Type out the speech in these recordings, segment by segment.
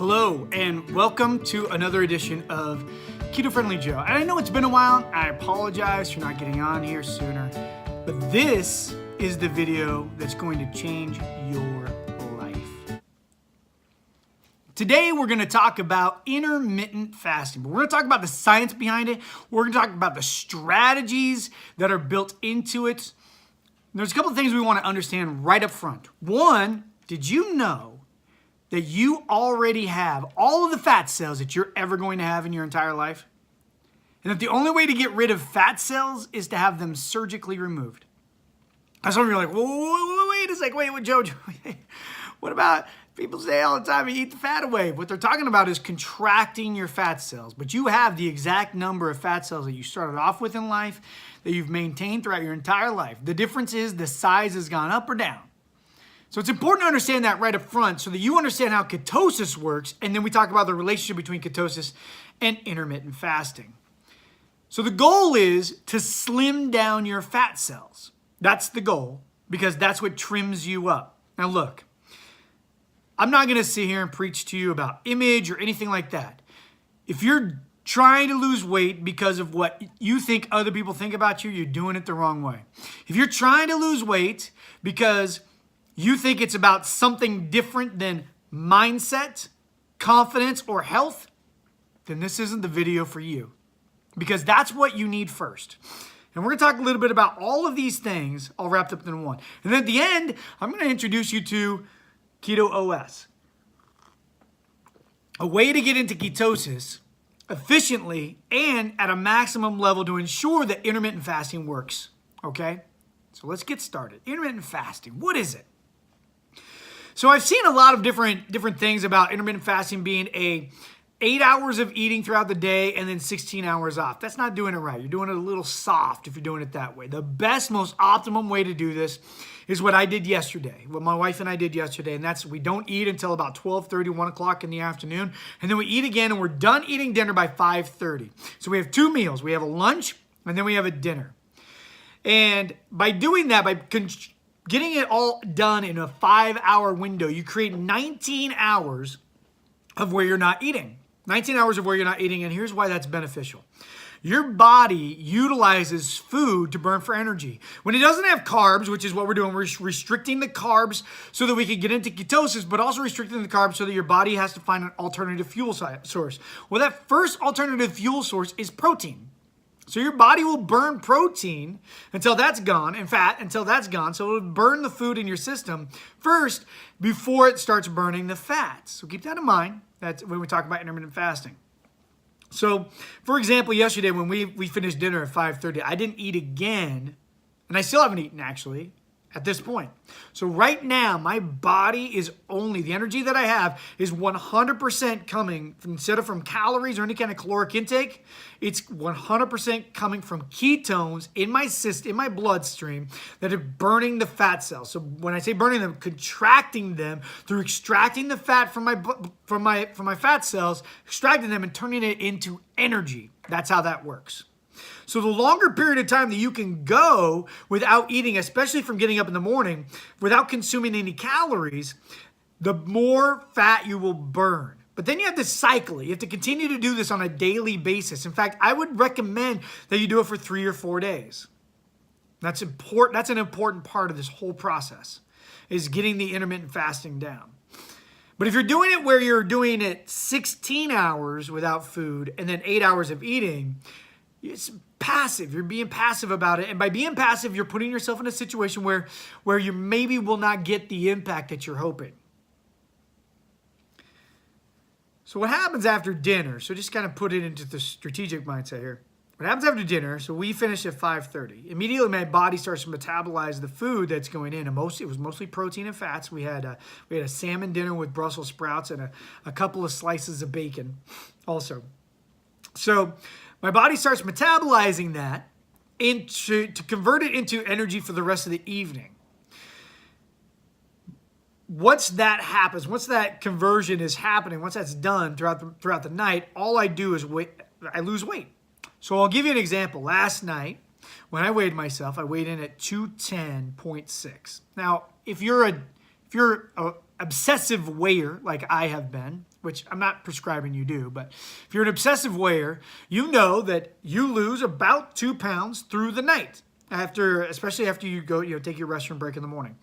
Hello, and welcome to another edition of Keto Friendly Joe. And I know it's been a while. I apologize for not getting on here sooner, but this is the video that's going to change your life. Today, we're going to talk about intermittent fasting, but we're going to talk about the science behind it. We're going to talk about the strategies that are built into it. There's a couple of things we want to understand right up front. One, did you know that you already have all of the fat cells that you're ever going to have in your entire life? And that the only way to get rid of fat cells is to have them surgically removed. Now some of you are like, wait a second, wait, Joe, what about, people say all the time, you eat the fat away. What they're talking about is contracting your fat cells. But you have the exact number of fat cells that you started off with in life, that you've maintained throughout your entire life. The difference is the size has gone up or down. So it's important to understand that right up front so that you understand how ketosis works, and then we talk about the relationship between ketosis and intermittent fasting. So the goal is to slim down your fat cells. That's the goal, because that's what trims you up. Now look, I'm not going to sit here and preach to you about image or anything like that. If you're trying to lose weight because of what you think other people think about you, you're doing it the wrong way. If you're trying to lose weight because you think it's about something different than mindset, confidence, or health, then this isn't the video for you, because that's what you need first. And we're going to talk a little bit about all of these things all wrapped up in one. And then at the end, I'm going to introduce you to Keto OS, a way to get into ketosis efficiently and at a maximum level to ensure that intermittent fasting works. Okay? So let's get started. Intermittent fasting, what is it? So I've seen a lot of different things about intermittent fasting being 8 hours of eating throughout the day and then 16 hours off. That's not doing it right. You're doing it a little soft if you're doing it that way. The best, most optimum way to do this is what I did yesterday, what my wife and I did yesterday, and that's we don't eat until about 12:30, 1 o'clock in the afternoon, and then we eat again, and we're done eating dinner by 5:30. So we have two meals. We have a lunch, and then we have a dinner. And by doing that, by getting it all done in a 5-hour window, you create 19 hours of where you're not eating. 19 hours of where you're not eating, and here's why that's beneficial. Your body utilizes food to burn for energy. When it doesn't have carbs, which is what we're doing, we're restricting the carbs so that we can get into ketosis, but also restricting the carbs so that your body has to find an alternative fuel source. Well, that first alternative fuel source is protein. So your body will burn protein until that's gone, and fat until that's gone. So it'll burn the food in your system first before it starts burning the fats. So keep that in mind. That's when we talk about intermittent fasting. So, for example, yesterday when we finished dinner at 5:30, I didn't eat again, and I still haven't eaten actually at this point. So right now, my body is only, the energy that I have is 100% coming from, instead of from calories or any kind of caloric intake, it's 100% coming from ketones in my system, in my bloodstream, that are burning the fat cells. So when I say burning them, contracting them through extracting the fat from my fat cells, extracting them and turning it into energy. That's how that works. So the longer period of time that you can go without eating, especially from getting up in the morning, without consuming any calories, the more fat you will burn. But then you have to cycle it. You have to continue to do this on a daily basis. In fact, I would recommend that you do it for 3 or 4 days. That's important. That's an important part of this whole process, is getting the intermittent fasting down. But if you're doing it where you're doing it 16 hours without food and then 8 hours of eating, it's passive. You're being passive about it. And by being passive, you're putting yourself in a situation where you maybe will not get the impact that you're hoping. So what happens after dinner? So just kind of put it into the strategic mindset here. What happens after dinner? So we finish at 5:30. Immediately, my body starts to metabolize the food that's going in. And it was mostly protein and fats. We had a salmon dinner with Brussels sprouts and a couple of slices of bacon also. So my body starts metabolizing that to convert it into energy for the rest of the evening. Once that happens, once that conversion is happening, once that's done throughout the night, all I do is I lose weight. So I'll give you an example. Last night, when I weighed myself, I weighed in at 210.6. Now, if you're a obsessive weigher like I have been, which I'm not prescribing you do, but if you're an obsessive weigher, you know that you lose about 2 pounds through the night, especially after you go, take your restroom break in the morning.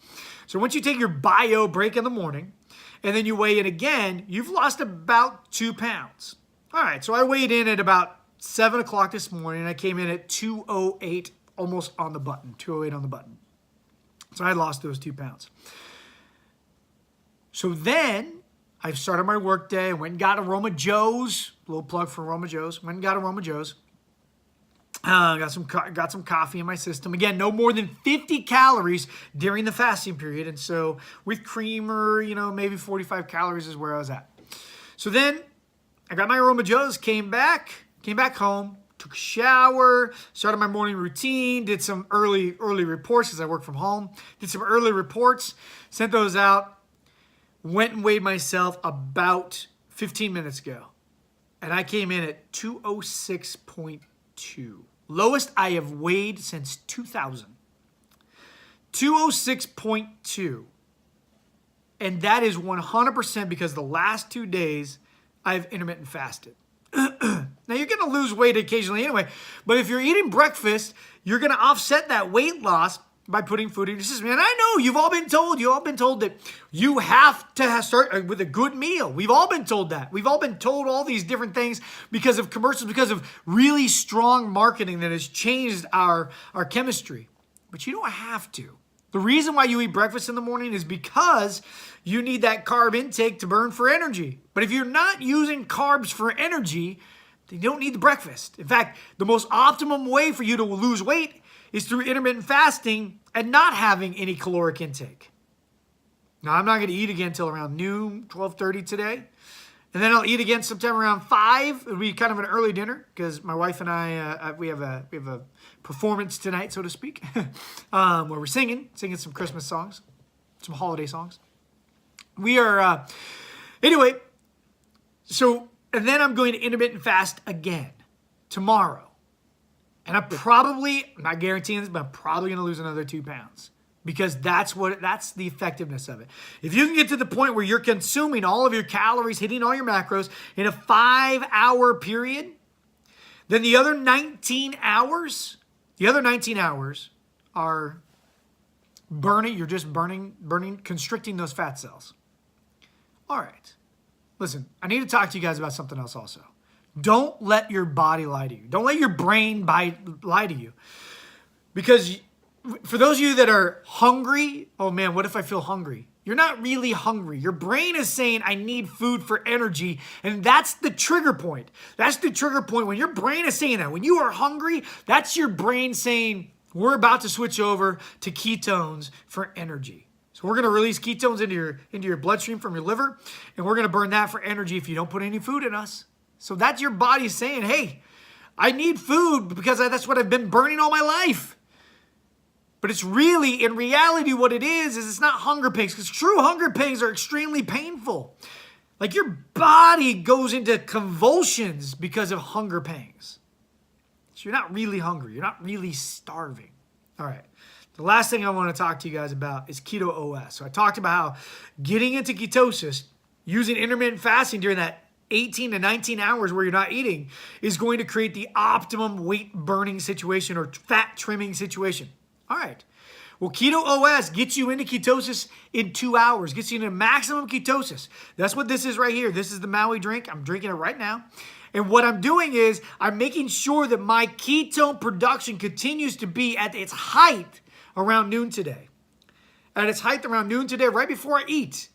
So once you take your bio break in the morning, and then you weigh in again, you've lost about 2 pounds. All right, so I weighed in at about 7 o'clock this morning, and I came in at 208, almost on the button, 208 on the button. So I lost those 2 pounds. So then I started my work day. I went and got Aroma Joe's. A little plug for Aroma Joe's. Went and got Aroma Joe's. Got some coffee in my system. Again, no more than 50 calories during the fasting period. And so with creamer, maybe 45 calories is where I was at. So then I got my Aroma Joe's, came back home, took a shower, started my morning routine, did some early reports because I work from home. Did some early reports, sent those out. Went and weighed myself about 15 minutes ago. And I came in at 206.2. Lowest I have weighed since 2000. 206.2. And that is 100% because the last 2 days I've intermittent fasted. Now, you're going to lose weight occasionally anyway. But if you're eating breakfast, you're going to offset that weight loss by putting food in your system. And I know you've all been told that you have to start with a good meal. We've all been told that. We've all been told all these different things because of commercials, because of really strong marketing that has changed our chemistry. But you don't have to. The reason why you eat breakfast in the morning is because you need that carb intake to burn for energy. But if you're not using carbs for energy, then you don't need the breakfast. In fact, the most optimum way for you to lose weight is through intermittent fasting and not having any caloric intake. Now, I'm not going to eat again until around noon, 12:30 today. And then I'll eat again sometime around 5. It'll be kind of an early dinner because my wife and I, we have a performance tonight, so to speak, where we're singing some Christmas songs, some holiday songs. We are, anyway, so, and then I'm going to intermittent fast again tomorrow. And I'm not guaranteeing this, but I'm probably going to lose another 2 pounds because that's the effectiveness of it. If you can get to the point where you're consuming all of your calories, hitting all your macros in a 5-hour period, then the other 19 hours are burning. You're just burning, constricting those fat cells. All right. Listen, I need to talk to you guys about something else also. Don't let your body lie to you. Don't let your brain lie to you. Because for those of you that are hungry, oh man, what if I feel hungry? You're not really hungry. Your brain is saying, I need food for energy. And that's the trigger point. That's the trigger point. When your brain is saying that, when you are hungry, that's your brain saying, we're about to switch over to ketones for energy. So we're going to release ketones into your bloodstream from your liver. And we're going to burn that for energy if you don't put any food in us. So that's your body saying, hey, I need food because that's what I've been burning all my life. But it's really, in reality, what it is it's not hunger pangs, because true hunger pangs are extremely painful. Like your body goes into convulsions because of hunger pangs. So you're not really hungry. You're not really starving. All right. The last thing I want to talk to you guys about is Keto OS. So I talked about how getting into ketosis, using intermittent fasting during that 18 to 19 hours where you're not eating is going to create the optimum weight burning situation or fat trimming situation. All right. Well, Keto OS gets you into ketosis in 2 hours, gets you into maximum ketosis. That's what this is right here. This is the Maui drink. I'm drinking it right now. And what I'm doing is I'm making sure that my ketone production continues to be at its height around noon today. At its height around noon today, right before I eat.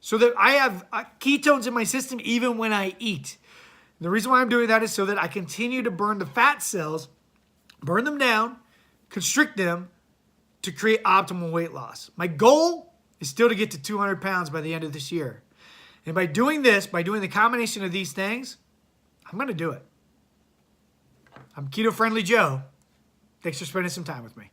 So that I have ketones in my system even when I eat. And the reason why I'm doing that is so that I continue to burn the fat cells, burn them down, constrict them to create optimal weight loss. My goal is still to get to 200 pounds by the end of this year. And by doing this, by doing the combination of these things, I'm going to do it. I'm Keto Friendly Joe. Thanks for spending some time with me.